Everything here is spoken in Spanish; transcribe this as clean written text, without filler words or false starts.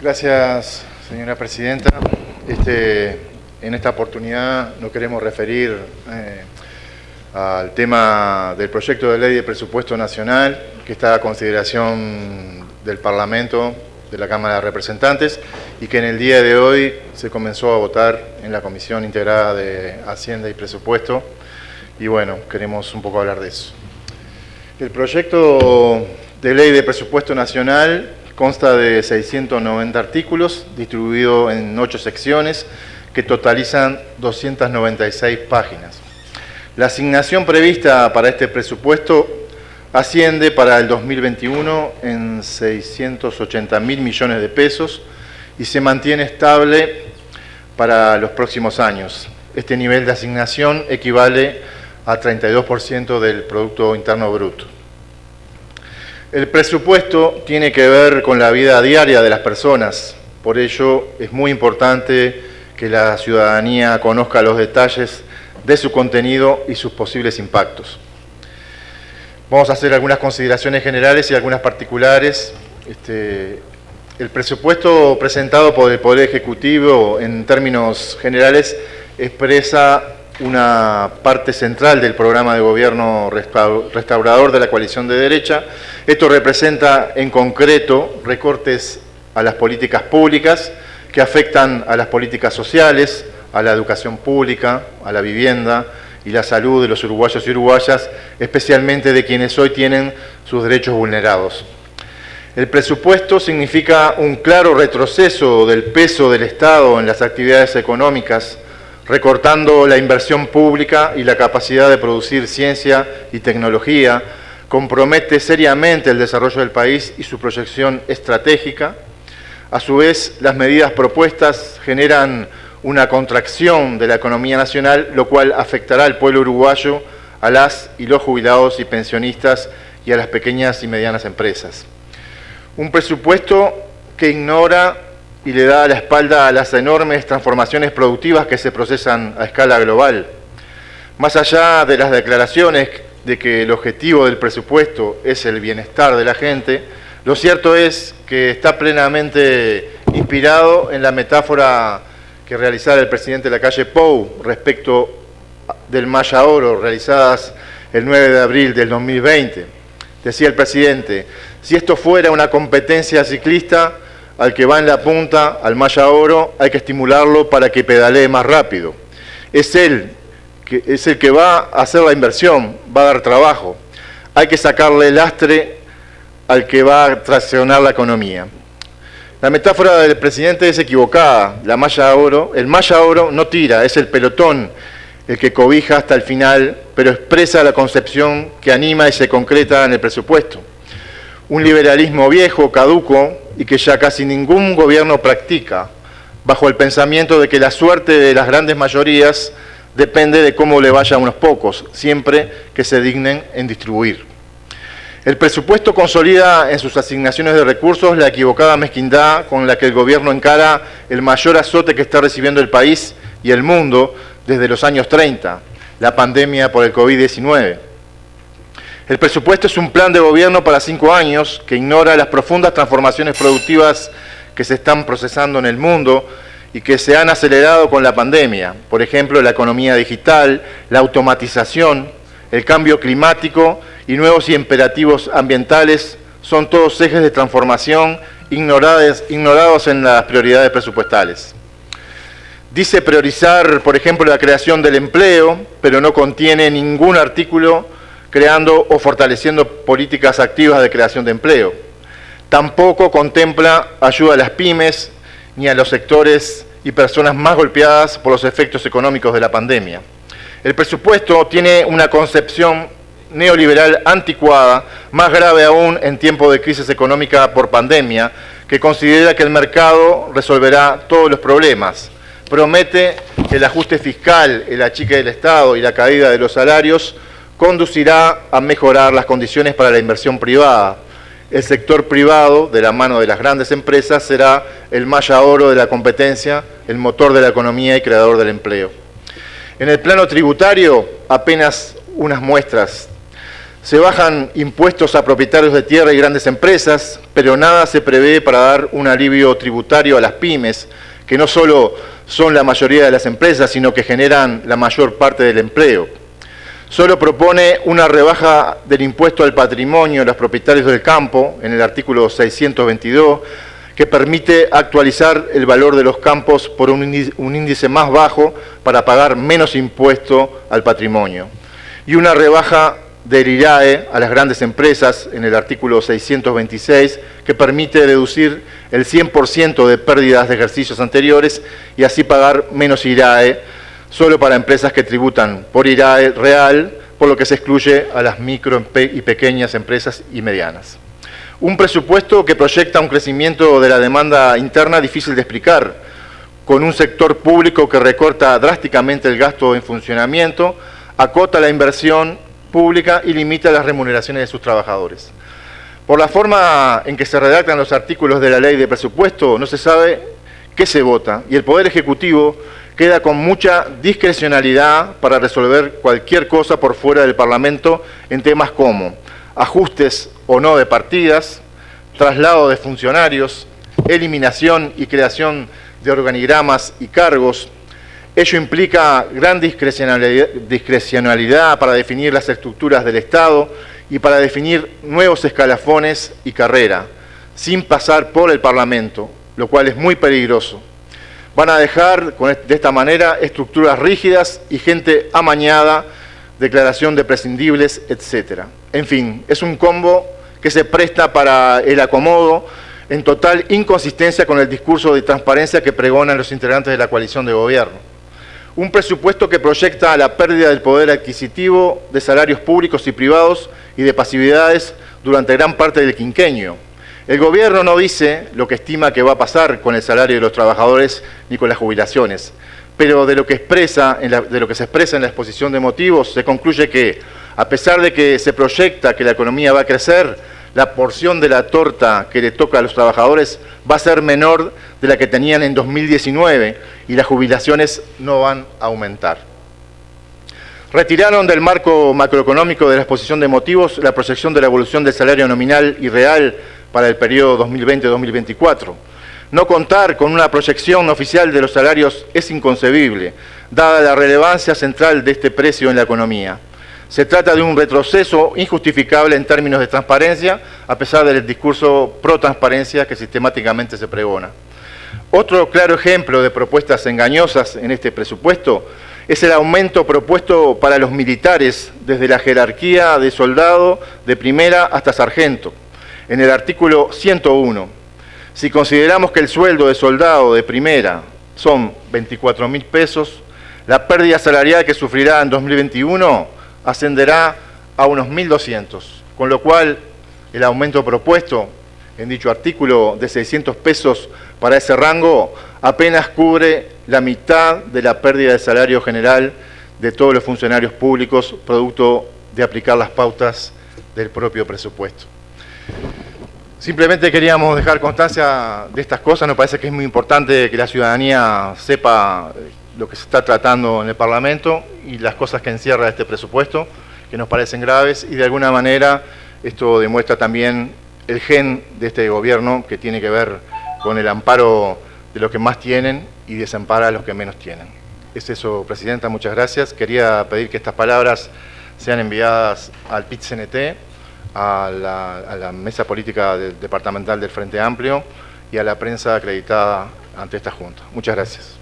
Gracias, señora presidenta. En esta oportunidad nos queremos referir al tema del proyecto de ley de presupuesto nacional que está a consideración del Parlamento, de la Cámara de Representantes, y que en el día de hoy se comenzó a votar en la Comisión Integrada de Hacienda y Presupuesto. Y bueno, queremos un poco hablar de eso. El proyecto de ley de presupuesto nacional consta de 690 artículos, distribuido en 8 secciones, que totalizan 296 páginas. La asignación prevista para este presupuesto asciende para el 2021 en 680.000 millones de pesos y se mantiene estable para los próximos años. Este nivel de asignación equivale a 32% del Producto Interno Bruto. El presupuesto tiene que ver con la vida diaria de las personas, por ello es muy importante que la ciudadanía conozca los detalles de su contenido y sus posibles impactos. Vamos a hacer algunas consideraciones generales y algunas particulares. El presupuesto presentado por el Poder Ejecutivo, en términos generales, expresa una parte central del programa de gobierno restaurador de la coalición de derecha. Esto representa en concreto recortes a las políticas públicas que afectan a las políticas sociales, a la educación pública, a la vivienda y la salud de los uruguayos y uruguayas, especialmente de quienes hoy tienen sus derechos vulnerados. El presupuesto significa un claro retroceso del peso del Estado en las actividades económicas, recortando la inversión pública y la capacidad de producir ciencia y tecnología, compromete seriamente el desarrollo del país y su proyección estratégica. A su vez, las medidas propuestas generan una contracción de la economía nacional, lo cual afectará al pueblo uruguayo, a las y los jubilados y pensionistas y a las pequeñas y medianas empresas. Un presupuesto que ignora y le da la espalda a las enormes transformaciones productivas que se procesan a escala global. Más allá de las declaraciones de que el objetivo del presupuesto es el bienestar de la gente, lo cierto es que está plenamente inspirado en la metáfora que realizara el presidente Lacalle Pou respecto del Maya Oro, realizadas el 9 de abril del 2020. Decía el presidente: si esto fuera una competencia ciclista, al que va en la punta, al Maya Oro, hay que estimularlo para que pedalee más rápido. Es el que va a hacer la inversión, va a dar trabajo. Hay que sacarle lastre al que va a traccionar la economía. La metáfora del presidente es equivocada. El Maya Oro no tira, es el pelotón el que cobija hasta el final, pero expresa la concepción que anima y se concreta en el presupuesto. Un liberalismo viejo, caduco, y que ya casi ningún gobierno practica, bajo el pensamiento de que la suerte de las grandes mayorías depende de cómo le vaya a unos pocos, siempre que se dignen en distribuir. El presupuesto consolida en sus asignaciones de recursos la equivocada mezquindad con la que el gobierno encara el mayor azote que está recibiendo el país y el mundo desde los años 30, la pandemia por el COVID-19. El presupuesto es un plan de gobierno para 5 años que ignora las profundas transformaciones productivas que se están procesando en el mundo y que se han acelerado con la pandemia. Por ejemplo, la economía digital, la automatización, el cambio climático y nuevos imperativos ambientales son todos ejes de transformación ignorados en las prioridades presupuestales. Dice priorizar, por ejemplo, la creación del empleo, pero no contiene ningún artículo creando o fortaleciendo políticas activas de creación de empleo. Tampoco contempla ayuda a las pymes ni a los sectores y personas más golpeadas por los efectos económicos de la pandemia. El presupuesto tiene una concepción neoliberal anticuada, más grave aún en tiempo de crisis económica por pandemia, que considera que el mercado resolverá todos los problemas. Promete que el ajuste fiscal, el achique del Estado y la caída de los salarios conducirá a mejorar las condiciones para la inversión privada. El sector privado, de la mano de las grandes empresas, será el Maya Oro de la competencia, el motor de la economía y creador del empleo. En el plano tributario, apenas unas muestras. Se bajan impuestos a propietarios de tierra y grandes empresas, pero nada se prevé para dar un alivio tributario a las pymes, que no solo son la mayoría de las empresas, sino que generan la mayor parte del empleo. Solo propone una rebaja del impuesto al patrimonio de los propietarios del campo, en el artículo 622, que permite actualizar el valor de los campos por un índice más bajo para pagar menos impuesto al patrimonio. Y una rebaja del IRAE a las grandes empresas, en el artículo 626, que permite deducir el 100% de pérdidas de ejercicios anteriores y así pagar menos IRAE, solo para empresas que tributan por IRAE real, por lo que se excluye a las micro y pequeñas empresas y medianas. Un presupuesto que proyecta un crecimiento de la demanda interna difícil de explicar, con un sector público que recorta drásticamente el gasto en funcionamiento, acota la inversión pública y limita las remuneraciones de sus trabajadores. Por la forma en que se redactan los artículos de la ley de presupuesto, no se sabe qué se vota y el Poder Ejecutivo queda con mucha discrecionalidad para resolver cualquier cosa por fuera del Parlamento en temas como ajustes o no de partidas, traslado de funcionarios, eliminación y creación de organigramas y cargos. Ello implica gran discrecionalidad para definir las estructuras del Estado y para definir nuevos escalafones y carrera, sin pasar por el Parlamento, lo cual es muy peligroso. Van a dejar de esta manera estructuras rígidas y gente amañada, declaración de prescindibles, etc. En fin, es un combo que se presta para el acomodo en total inconsistencia con el discurso de transparencia que pregonan los integrantes de la coalición de gobierno. Un presupuesto que proyecta la pérdida del poder adquisitivo de salarios públicos y privados y de pasividades durante gran parte del quinquenio. El gobierno no dice lo que estima que va a pasar con el salario de los trabajadores ni con las jubilaciones, pero de lo que se expresa en la exposición de motivos se concluye que, a pesar de que se proyecta que la economía va a crecer, la porción de la torta que le toca a los trabajadores va a ser menor de la que tenían en 2019 y las jubilaciones no van a aumentar. Retiraron del marco macroeconómico de la exposición de motivos la proyección de la evolución del salario nominal y real para el periodo 2020-2024. No contar con una proyección oficial de los salarios es inconcebible, dada la relevancia central de este precio en la economía. Se trata de un retroceso injustificable en términos de transparencia, a pesar del discurso pro-transparencia que sistemáticamente se pregona. Otro claro ejemplo de propuestas engañosas en este presupuesto es el aumento propuesto para los militares desde la jerarquía de soldado de primera hasta sargento. En el artículo 101, si consideramos que el sueldo de soldado de primera son 24.000 pesos, la pérdida salarial que sufrirá en 2021 ascenderá a unos 1.200, con lo cual el aumento propuesto en dicho artículo de 600 pesos para ese rango apenas cubre la mitad de la pérdida de salario general de todos los funcionarios públicos, producto de aplicar las pautas del propio presupuesto. Simplemente queríamos dejar constancia de estas cosas. Nos parece que es muy importante que la ciudadanía sepa lo que se está tratando en el Parlamento y las cosas que encierra este presupuesto, que nos parecen graves, y de alguna manera esto demuestra también el gen de este gobierno, que tiene que ver con el amparo de los que más tienen y desampara a los que menos tienen. Es eso, Presidenta, muchas gracias. Quería pedir que estas palabras sean enviadas al PIT-CNT, a la Mesa Política Departamental del Frente Amplio y a la prensa acreditada ante esta Junta. Muchas gracias.